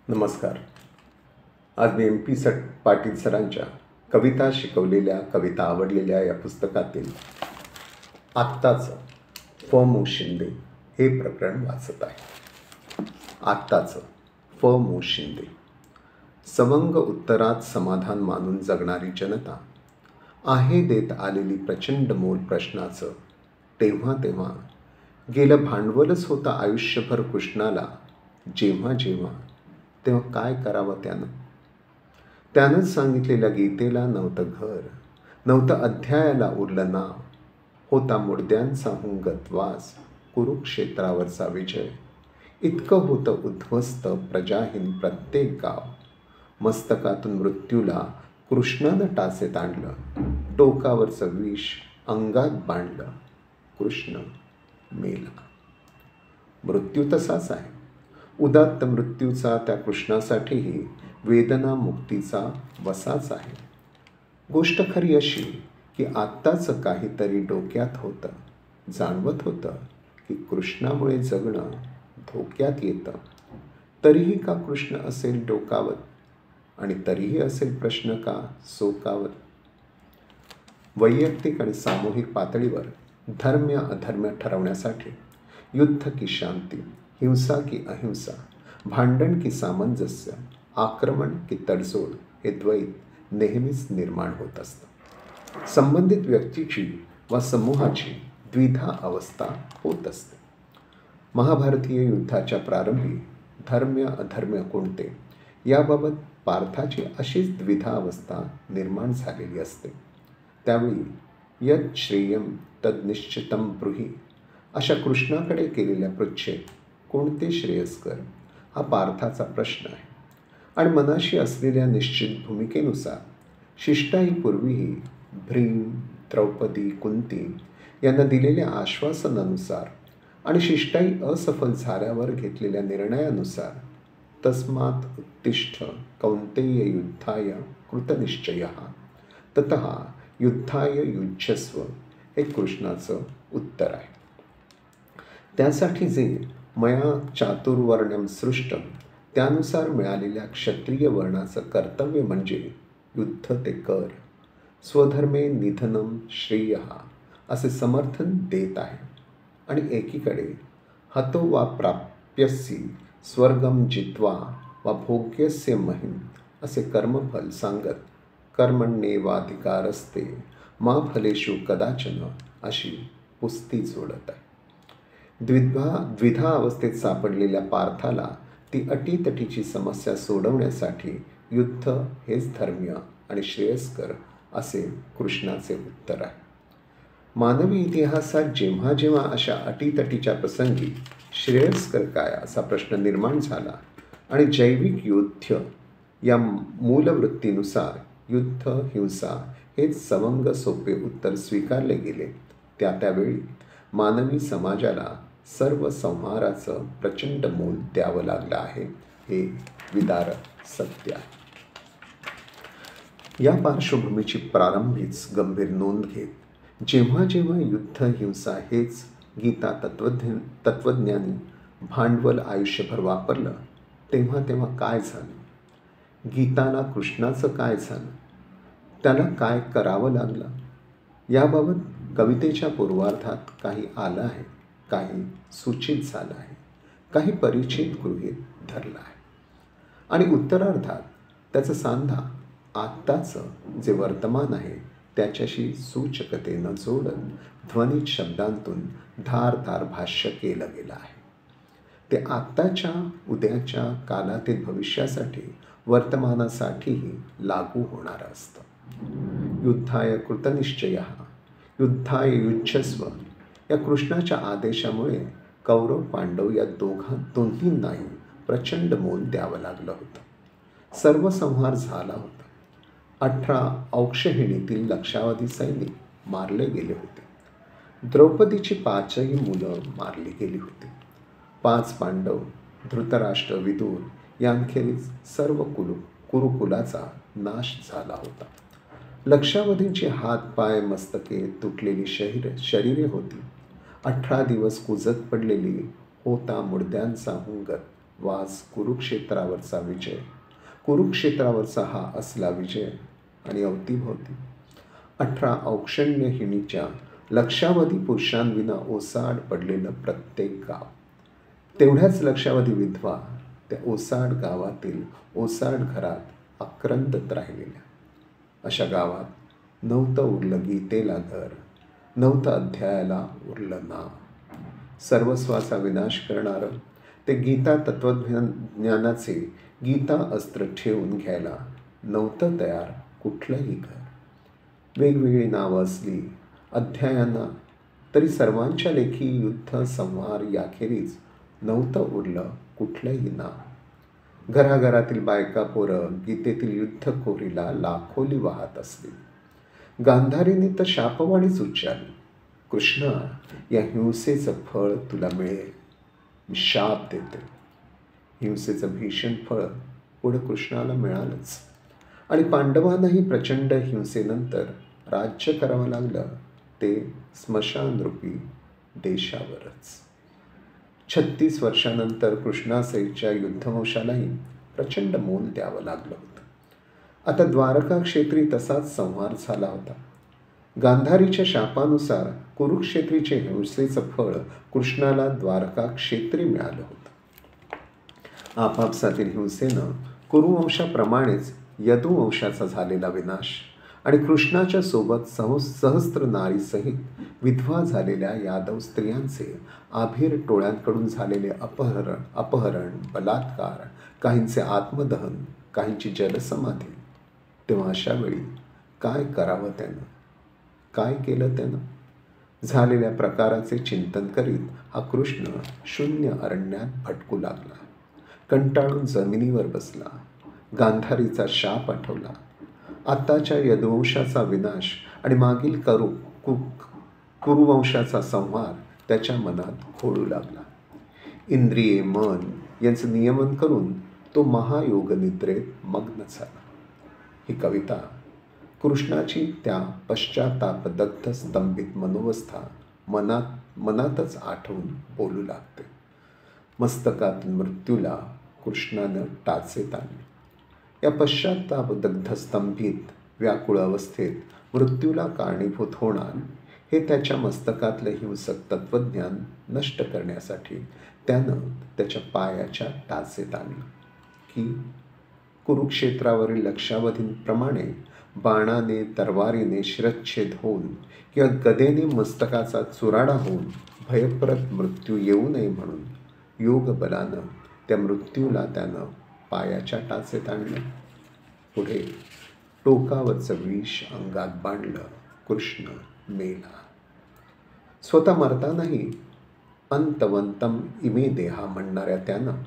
नमस्कार. आज मी MP पाटील सरांच्या कविता शिकवलेल्या, कविता आवडलेल्या या पुस्तकातील आत्ताचं फ. शिंदे हे प्रकरण वाचत आहे. आत्ताचं फ. शिंदे. सवंग उत्तरात समाधान मानून जगणारी जनता आहे देत आलेली प्रचंड मोल प्रश्नाचं तेव्हा तेव्हा गेलं भांडवलच होतं आयुष्यभर कृष्णाला. जेव्हा जेव्हा तेव्हा काय करावं त्यानंच सांगितलेल्या गीतेला नव्हतं घर, नव्हतं अध्यायाला उरलं नाव. होता मुर्द्यांचा हुंगतवास, कुरुक्षेत्रावरचा विजय. इतकं होतं उद्ध्वस्त प्रजाहीन प्रत्येक गाव. मस्तकातून मृत्यूला कृष्णानं टाचेत आणलं, टोकावरचं विष अंगात बांधलं. कृष्ण मेला. मृत्यू तसाच आहे. उदात्त मृत्यूचा त्या कृष्णासाठीही वेदना मुक्तीचा वसाच आहे. गोष्ट खरी अशी की आत्ताचं काहीतरी डोक्यात होतं. जाणवत होतं की कृष्णामुळे जगणं धोक्यात येतं. तरीही का कृष्ण असेल डोकावत, आणि तरीही असेल प्रश्न का सोकावत. वैयक्तिक आणि सामूहिक पातळीवर धर्म्य अधर्म्य ठरवण्यासाठी युद्ध की शांती, हिंसा की अहिंसा, भांडण की सामंजस्य, आक्रमण की तडजोड हे द्वैत नेहमीच निर्माण होत असतं. संबंधित व्यक्तीची वा समूहाची द्विधा अवस्था होत असते. महाभारतीय युद्धाच्या प्रारंभी धर्म्य अधर्म्य कोणते याबाबत पार्थाची अशीच द्विधा अवस्था निर्माण झालेली असते. त्यावेळी यत् श्रेयं तद्निश्चितं ब्रूहि अशा कृष्णाकडे केलेल्या पृच्छेत कोणते श्रेयस्कर हा पार्थाचा प्रश्न आहे. आणि मनाशी असलेल्या निश्चित भूमिकेनुसार शिष्टाईपूर्वीही भीम, द्रौपदी, कुंती यांना दिलेल्या आश्वासनानुसार आणि शिष्टाई असफल झाल्यावर घेतलेल्या निर्णयानुसार तस्मात् उत्तिष्ठ कौन्तेय युद्धाय कृतनिश्चयः ततः युद्धाय युज्यस्व हे कृष्णाचं उत्तर आहे. त्यासाठी जे मया चातुर्वर्ण्यं सृष्टं त्यानुसार मिळालेल्या क्षत्रिय वर्णाचं कर्तव्य म्हणजे युद्ध ते कर, स्वधर्मे निधनम श्रेयः असे समर्थन देत आहे. आणि एकीकडे हतो वा प्राप्यसी स्वर्गम जित्वा वा भोग्यस्य महिम असे कर्मफल सांगत कर्मण्येवाधिकारस्ते मा फलेषु कदाचन अशी पुस्ती जोडत आहे. द्विधा अवस्थेत सापडलेल्या पार्थाला ती अटीतटीची समस्या सोडवण्यासाठी युद्ध हेच धर्म्य आणि श्रेयस्कर असे कृष्णाचे उत्तर आहे. मानवी इतिहासात जेव्हा जेव्हा अशा अटीतटीच्या प्रसंगी श्रेयस्कर काय असा प्रश्न निर्माण झाला आणि जैविक युद्ध या मूलवृत्तीनुसार युद्ध हिंसा हेच सवंग सोपे उत्तर स्वीकारले गेले, त्यावेळी मानवी समाजाला सर्व संहाराचं प्रचंड मोल द्यावं लागलं आहे. हे विदारक सत्य आहे. या पार्श्वभूमीची प्रारंभीच गंभीर नोंद घेत जेव्हा जेव्हा युद्ध हिंसा हेच गीता तत्वज्ञानी भांडवल आयुष्यभर वापरलं तेव्हा तेव्हा काय झालं, गीताला कृष्णाचं काय झालं, त्याला काय करावं लागलं याबाबत कवितेच्या पूर्वार्धात काही आलं आहे, काही सूचित झालं आहे, काही परिचित गृहीत धरलं आहे. आणि उत्तरार्धात त्याचं सांधा आत्ताचं जे वर्तमान आहे त्याच्याशी सूचकतेनं जोडत ध्वनित शब्दांतून धारदार भाष्य केलं गेलं आहे. ते आत्ताच्या, उद्याच्या, कालातील भविष्यासाठी, वर्तमानासाठीही लागू होणारं असतं. युद्धाय कृतनिश्चयः युद्धाय युज्यस्व या कृष्णाच्या आदेशामुळे कौरव पांडव या दोन्हींनाही प्रचंड मोल द्यावं लागलं होतं. सर्व संहार झाला होता. 18 औक्षहिणीतील लक्षावधी सैनिक मारले गेले होते. द्रौपदीची 5ही मुलं मारली गेली होती. 5 पांडव, धृतराष्ट्र, विदुर यांखेरीज सर्व कुरुकुलाचा नाश झाला होता. लक्षावधींची हात पाय मस्तके तुटलेली शरीरे होती. 18 दिवस कुजत पडलेली होता मुर्द्यांचा हुंगत वास कुरुक्षेत्रावरचा विजय. कुरुक्षेत्रावरचा हा असला विजय. आणि अवतीभोवती 18 औक्षण्यहिणीच्या लक्षावधी पुरुषांविना ओसाड पडलेलं प्रत्येक गाव. तेवढ्याच लक्षावधी विधवा त्या ओसाड गावातील ओसाड घरात आक्रंदत राहिलेल्या. अशा गावात नव्हतं उरलं गीतेला घर, नव्हतं अध्यायाला उरलं नाव. सर्वस्वाचा विनाश करणारं ते गीता तत्वज्ञानाचे गीता अस्त्र ठेवून घ्यायला नव्हतं तयार कुठलंही घर. वेगवेगळी नावं असली अध्यायांना तरी सर्वांच्या लेखी युद्ध संहार याखेरीज नव्हतं उरलं कुठलंही नाव. घराघरातील बायका पोरं गीतेतील युद्धखोरीला लाखोली वाहत असली. गांधारीने तर शापवाणीच उच्चारली, कृष्णा, या हिंसेचं फळ तुला मिळेल, मी शाप देते. हिंसेचं भीषण फळ पुढं कृष्णाला मिळालंच. आणि पांडवांनाही प्रचंड हिंसेनंतर राज्य करावं लागलं, ते स्मशानरूपी देशावरच. 36 वर्षानंतर कृष्णासहितच्या युद्धवंशालाही प्रचंड मोल द्यावं लागलं होतं. आता द्वारका क्षेत्री तसाच संहार झाला होता. गांधारीच्या शापानुसार कुरुक्षेत्रीचे हिंसेचं फळ कृष्णाला द्वारका क्षेत्री मिळालं होतं. आपापसातील हिंसेनं कुरुवंशाप्रमाणेच यदुवंशाचा झालेला विनाश आणि कृष्णाच्या सोबत सहस्त्र नारीसहित विधवा झालेल्या यादव स्त्रियांचे आभीर टोळ्यांकडून झालेले अपहरण, बलात्कार, काहींचे आत्मदहन, काहींची जलसमाधी. तेव्हा अशा वेळी काय करावं त्यानं, काय केलं त्यानं? झालेल्या प्रकाराचे चिंतन करीत हा कृष्ण शून्य अरण्यात भटकू लागला. कंटाळून जमिनीवर बसला. गांधारीचा शाप आठवला. आत्ताच्या यदुवंशाचा विनाश आणि मागील कुरुवंशाचा संहार त्याच्या मनात खोळू लागला. इंद्रिये, मन यांचं नियमन करून तो महायोग निद्रेत मग्न झाला. ही कविता कृष्णाची त्या पश्चातापदग्ध स्तंभित मनोवस्था मनातच आठवून बोलू लागते. मस्तकात मृत्यूला कृष्णानं टाचेत आणले. या पश्चातापदग्ध स्तंभित व्याकुळ अवस्थेत मृत्यूला कारणीभूत होणार हे त्याच्या मस्तकातलं हिंसक तत्वज्ञान नष्ट करण्यासाठी त्यानं त्याच्या पायाच्या टाचेत आणलं की कुरुक्षेत्रावरील लक्षावधींप्रमाणे बाणाने, तरवारीने शिरच्छेद होऊन किंवा गदेने मस्तकाचा चुराडा होऊन भयप्रद मृत्यू येऊ नये म्हणून योग बलानं त्या मृत्यूला त्यानं पायाच्या टाचेत आणलं. पुढे टोकावरचं विष अंगात बांधलं. कृष्ण मेला. स्वतः मरतानाही अंतवंतम इमे देहा म्हणणाऱ्या त्यानं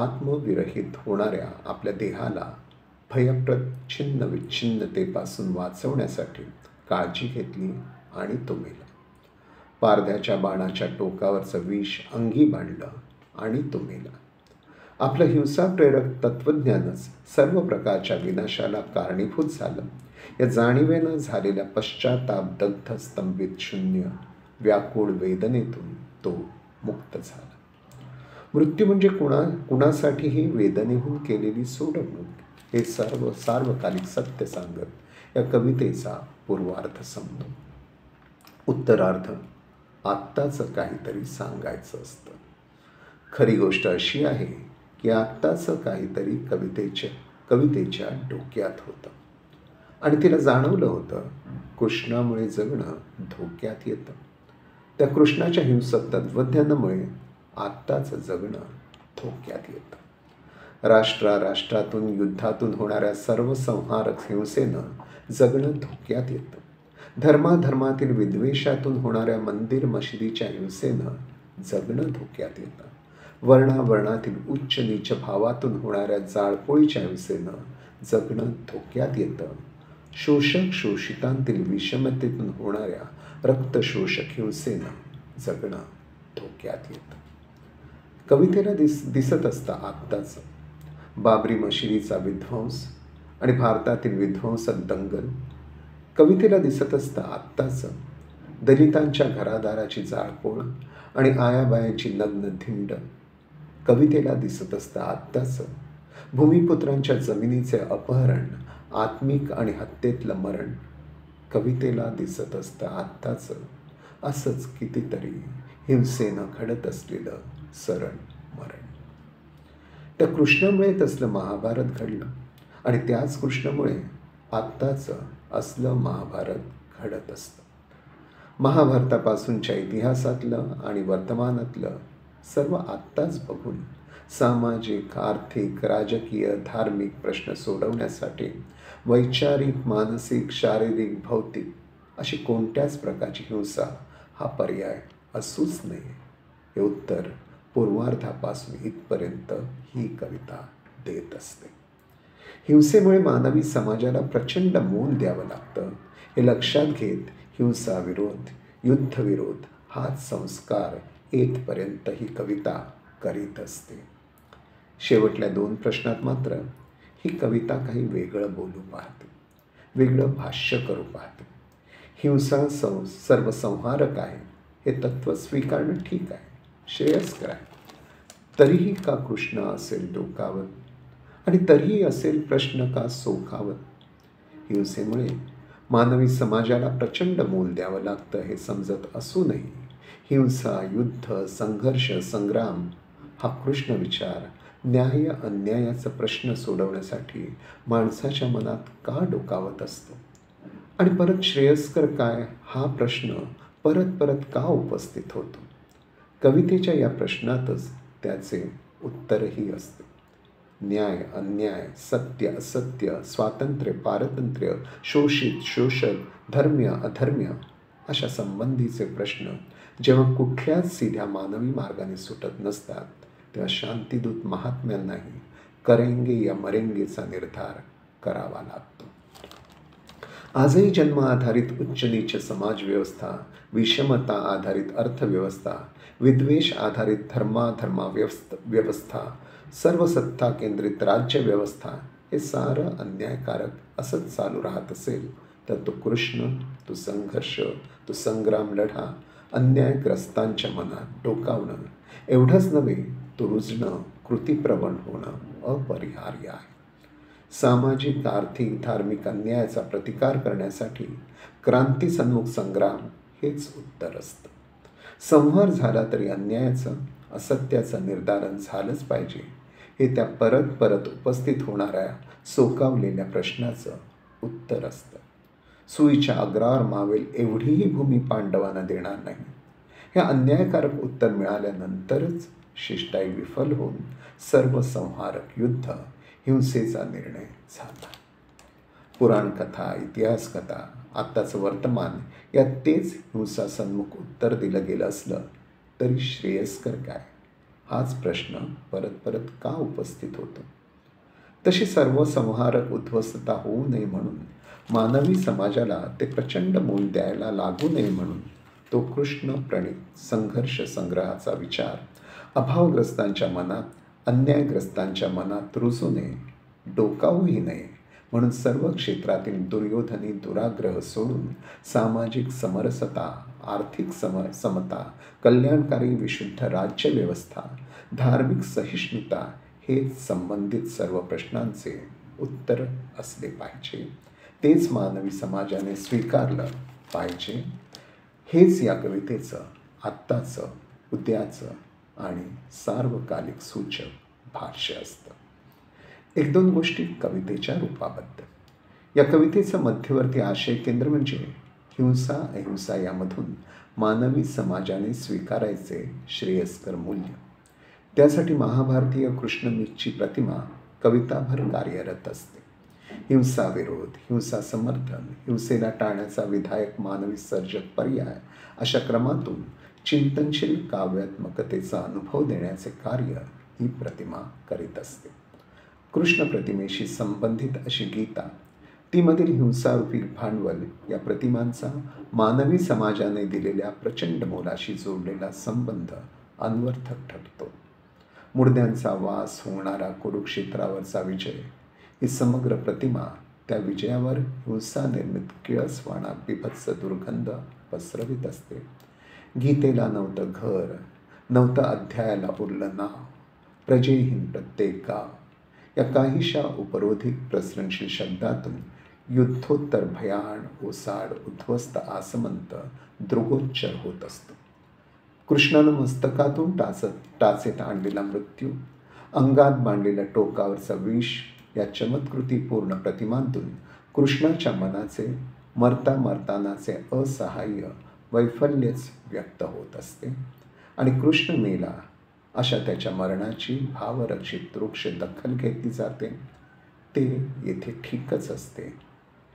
आत्मविरहित होणाऱ्या आपल्या देहाला भयप्रद छिन्न विच्छिन्नतेपासून वाचवण्यासाठी काळजी घेतली आणि तो मेला. पारध्याच्या बाणाच्या टोकावरचं विष अंगी बांधलं आणि तो मेला. आपलं हिंसाप्रेरक तत्वज्ञानच सर्व प्रकारच्या विनाशाला कारणीभूत झालं. या जाणीवेनं झालेल्या पश्चाताप स्तंभित शून्य व्याकुळ वेदनेतून तो मुक्त झाला. मृत्यू म्हणजे कुणासाठीही वेदनेहून केलेली सोडवणूक हे सार्वकालिक सत्य सांगत या कवितेचा पूर्वार्ध संपतो. उत्तरार्ध आत्ताचं काहीतरी सांगायचं असतं. खरी गोष्ट अशी आहे की आत्ताचं काहीतरी कवितेच्या डोक्यात होतं आणि तिला जाणवलं होतं कृष्णामुळे जगणं धोक्यात येतं. त्या कृष्णाच्या हिंसक तत्वज्ञानामुळे आत्ताचं जगणं धोक्यात येतं. राष्ट्रातून युद्धातून होणाऱ्या सर्व संहारक हिंसेनं जगणं धोक्यात येतं. धर्माधर्मातील विद्वेषातून होणाऱ्या मंदिर मशिदीच्या हिंसेनं जगणं धोक्यात येतं. वर्णावर्णातील उच्च नीच भावातून होणाऱ्या जाळपोळीच्या हिंसेनं जगणं धोक्यात येतं. शोषक शोषितांतील विषमतेतून होणाऱ्या रक्तशोषक हिंसेनं जगणं धोक्यात येतं. कवितेला दिसत असतं आत्ताचं बाबरी मशिदीचा विध्वंस आणि भारतातील विध्वंसक दंगल. कवितेला दिसत असतं आत्ताचं दलितांच्या घरादाराची जाळपोळ आणि आयाबायांची नग्न धिंड. कवितेला दिसत असतं आत्ताचं. भूमिपुत्रांच्या जमिनीचे अपहरण, आत्मिक आणि हत्येतलं मरण कवितेला दिसत असतं आत्ताचं. असंच कितीतरी हिंसेनं घडत असलेलं सरण मरण. त्या कृष्णामुळे तसलं महाभारत घडलं आणि त्याच कृष्णामुळे आत्ताचं असलं महाभारत घडत असतं. महाभारतापासूनच्या इतिहासातलं आणि वर्तमानातलं सर्व आत्ताच बघून सामाजिक, आर्थिक, राजकीय, धार्मिक प्रश्न सोडवण्यासाठी वैचारिक, मानसिक, शारीरिक, भौतिक अशी कोणत्याच प्रकारची हिंसा हा पर्याय असूच नये हे उत्तर पूर्वार्धापासून इथपर्यंत ही कविता देत असते. हिंसेमुळे मानवी समाजाला प्रचंड मोल द्यावं लागतं हे लक्षात घेत हिंसाविरोध, युद्धविरोध हाच संस्कार येथपर्यंत ही कविता करीत असते. शेवटल्या 2 प्रश्नात मात्र ही कविता काही वेगळं बोलू पाहते, वेगळं भाष्य करू पाहते. हिंसा सर्वसंहारक आहे हे तत्त्व स्वीकारणं ठीक आहे, श्रेयस्कर आहे. तरीही का कृष्ण असेल डोकावत आणि तरीही असेल प्रश्न का सोखावत. हिंसेमुळे मानवी समाजाला प्रचंड मोल द्यावं लागतं हे समजत असूनही हिंसा, युद्ध, संघर्ष, संग्राम हा कृष्ण विचार न्याय अन्यायाचा प्रश्न सोडवण्यासाठी माणसाच्या मनात का डोकावत असतो आणि परत श्रेयस्कर काय हा प्रश्न परत परत का उपस्थित होतो. कवितेच्या या प्रश्नातच त्याचे उत्तरही असते. न्याय अन्याय, सत्य असत्य, स्वातंत्र्य पारतंत्र्य, शोषित शोषक, धर्म्य अधर्म्य अशा संबंधीचे प्रश्न जेव्हा कुठल्याच सीध्या मानवी मार्गाने सुटत नसतात तेव्हा शांतिदूत महात्म्यांनाही करेंगे या मरेंगेचा निर्धार करावा लागतो. आजही जन्म आधारित उच्च नीच समाजव्यवस्था, विषमता आधारित अर्थव्यवस्था, विद्वेष आधारित धर्माधर्मा व्यवस्था, सर्व सत्ता केंद्रित राज्यव्यवस्था हे सारं अन्यायकारक असंच चालू राहत असेल तर तो कृष्ण, तो संघर्ष, तो संग्राम लढा अन्यायग्रस्तांच्या मनात डोकावणं एवढंच नव्हे, तो रुजणं, कृतीप्रवण होणं अपरिहार्य आहे. सामाजिक, आर्थिक, धार्मिक अन्यायाचा प्रतिकार करण्यासाठी क्रांतीसन्मुख संग्राम हेच उत्तर असतं. संहार झाला तरी अन्यायाचं, असत्याचं निर्धारण झालंच पाहिजे हे त्या परत परत उपस्थित होणाऱ्या सोकावलेल्या प्रश्नाचं उत्तर असतं. सुईच्या अग्रावर मावेल एवढीही भूमी पांडवांना देणार नाही. हे अन्यायकारक उत्तर मिळाल्यानंतरच शिष्टाई विफल होऊन सर्वसंहारक युद्ध हिंसेचा निर्णय झाला. पुराणकथा, इतिहासकथा, आत्ताचं वर्तमान यात तेच हिंसासन्मुख उत्तर दिलं गेलं असलं तरी श्रेयस्कर काय हाच प्रश्न परत परत का उपस्थित होतो. तशी सर्वसंहारक उद्ध्वस्तता होऊ नये म्हणून मानवी समाजाला ते प्रचंड मोल द्यायला लागू नये म्हणून तो कृष्ण प्रणित संघर्ष संग्रहाचा विचार अभावग्रस्तांच्या मनात, अन्यायग्रस्तांच्या मनात रुजू नये, डोकावूही नये म्हणून सर्व क्षेत्रातील दुर्योधनी दुराग्रह सोडून सामाजिक समरसता, आर्थिक समता, कल्याणकारी विशुद्ध राज्यव्यवस्था, धार्मिक सहिष्णुता हे संबंधित सर्व प्रश्नांचे उत्तर असले पाहिजे. तेच मानवी समाजाने स्वीकारलं पाहिजे. हेच या कवितेचं आत्ताचं, उद्याचं आणि सार्वकालिक सूचक भाष्य असतं. 1-2 गोष्टी कवितेच्या रूपाबद्दल. या कवितेचं मध्यवर्ती आशय केंद्र म्हणजे हिंसा अहिंसा यामधून मानवी समाजाने स्वीकारायचे श्रेयस्कर मूल्य. त्यासाठी महाभारतीय कृष्णमीची प्रतिमा कविताभर कार्यरत असते. हिंसा विरोध, हिंसा समर्थन, हिंसेला टाळण्याचा विधायक मानवी सर्जक पर्याय अशा क्रमातून चिंतनशील काव्यात्मकतेचा अनुभव देण्याचे कार्य ही प्रतिमा करीत असते. कृष्ण प्रतिमेशी संबंधित अशी गीता, तीमधील हिंसारूपी भांडवल या प्रतिमांचा मानवी समाजाने दिलेल्या प्रचंड मोलाशी जोडलेला संबंध अन्वर्थक ठरतो. मुर्द्यांचा वास होणारा कुरुक्षेत्रावरचा विजय ही समग्र प्रतिमा त्या विजयावर हिंसा निर्मित किळसवाणा बिभत्स दुर्गंध पसरवित असते. गीतेला नव्हतं घर, नव्हतं अध्यायाला उरलं नाव, प्रजेहीन प्रत्येक गाव या काहीशा उपरोधिक प्रसरणशील शब्दातून युद्धोत्तर भयाण, ओसाड, उद्ध्वस्त आसमंत दृगोच्चर होत असतो. कृष्णानं मस्तकातून टाचेत आणलेला मृत्यू, अंगात बांधलेल्या टोकावरचा विष या चमत्कृतीपूर्ण प्रतिमांतून कृष्णाच्या मनाचे मरता मरतानाचे असहाय्य वैफल्यच व्यक्त होत असते. आणि कृष्ण मेला अशा त्याच्या मरणाची भावरक्षित वृक्ष दखल घेतली जाते. ते येथे ठीकच असते.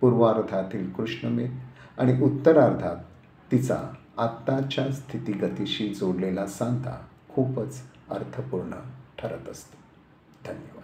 पूर्वार्धातील कृष्णमेध आणि उत्तरार्धात तिचा आत्ताच्या स्थितिगतीशी जोडलेला सांता खूपच अर्थपूर्ण ठरत असतो. धन्यवाद.